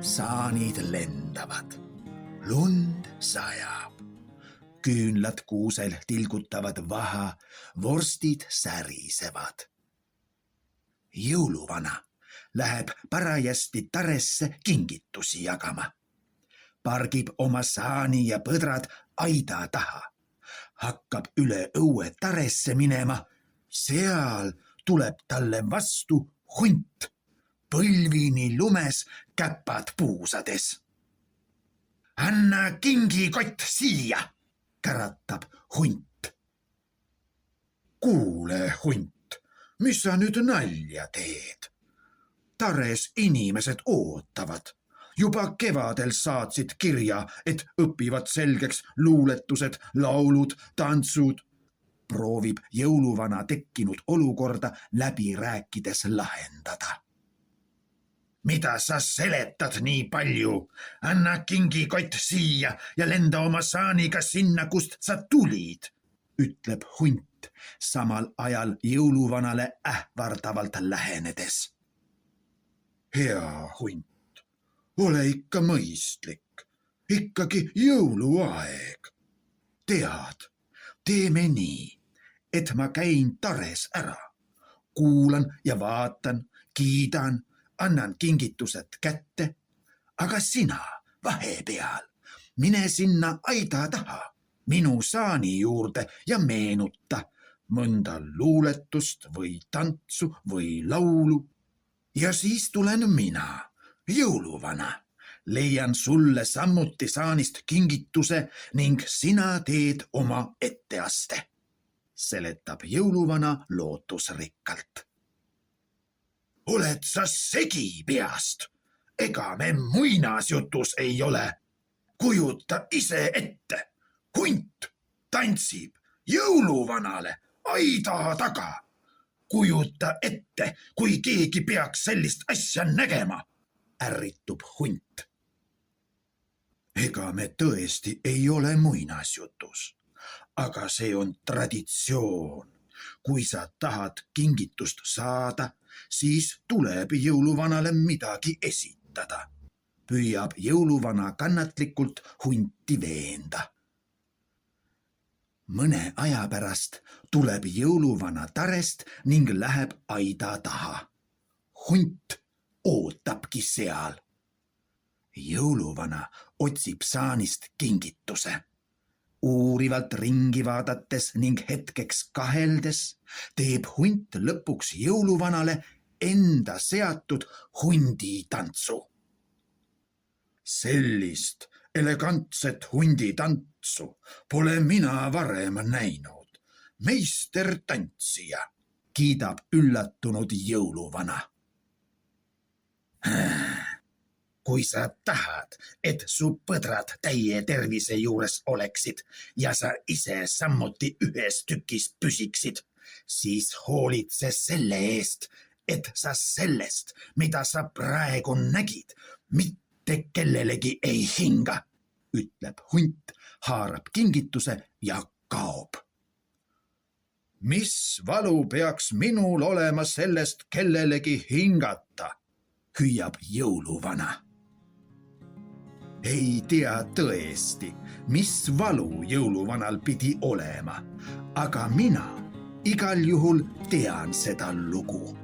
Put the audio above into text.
Saanid lendavad, lund sajab, küünlad kuusel tilgutavad vaha, vorstid särisevad. Jõuluvana läheb parajasti taresse kingitusi jagama. Pargib oma saani ja põdrad aida taha. Hakkab üle õue taresse minema. Seal tuleb talle vastu hunt, põlvini lumes käpad puusades. Anna kingikott siia, käratab hunt. Kuule, hunt, mis sa nüüd nalja teed? Tares inimesed ootavad. Juba kevadel saatsid kirja, et õpivad selgeks luuletused, laulud, tantsud. Proovib jõuluvana tekkinud olukorda läbi rääkides lahendada. Mida sa seletad nii palju? Anna kingikott siia ja lenda oma saaniga sinna, kust sa tulid, ütleb hunt, samal ajal jõuluvanale ähvardavalt lähenedes. Hea hunt, ole ikka mõistlik, ikkagi jõuluaeg. Tead, teeme nii, et ma käin tares ära, kuulan ja vaatan, kiidan, annan kingitused kätte, aga sina vahepeal mine sinna aida taha, minu saani juurde ja meenuta mõnda luuletust või tantsu või laulu. Ja siis tulen mina, jõuluvana, leian sulle samuti saanist kingituse ning sina teed oma etteaste, seletab jõuluvana lootusrikkalt. Oled sa segi peast? Ega me muinasjutus ei ole. Kujuta ise ette. Hunt tantsib jõuluvanale aida taga. Kujuta ette, kui keegi peaks sellist asja nägema, ärritub hunt. Ega me tõesti ei ole muinasjutus, aga see on traditsioon. Kui sa tahad kingitust saada, siis tuleb jõuluvanale midagi esitada. Püüab jõuluvana kannatlikult hunti veenda. Mõne aja pärast tuleb jõuluvana tarest ning läheb aida taha. Hunt ootabki seal. Jõuluvana otsib saanist kingituse. Uurivalt ringi vaadates ning hetkeks kaheldes teeb hunt lõpuks jõuluvanale enda seatud hunditantsu. Sellist elegantset hunditantsu pole mina varem näinud. Meistertantsija, kiidab üllatunud jõuluvana. Kui sa tahad, et su põdrad täie tervise juures oleksid ja sa ise samuti ühes tükis püsiksid, siis hoolitse selle eest, et sa sellest, mida sa praegu nägid, mitte kellelegi ei hinga, ütleb hunt, haarab kingituse ja kaob. Mis valu peaks minul olema sellest kellelegi hingata, hüüab jõuluvana. Ei tea tõesti, mis valu jõuluvanal pidi olema, aga mina igal juhul tean seda lugu.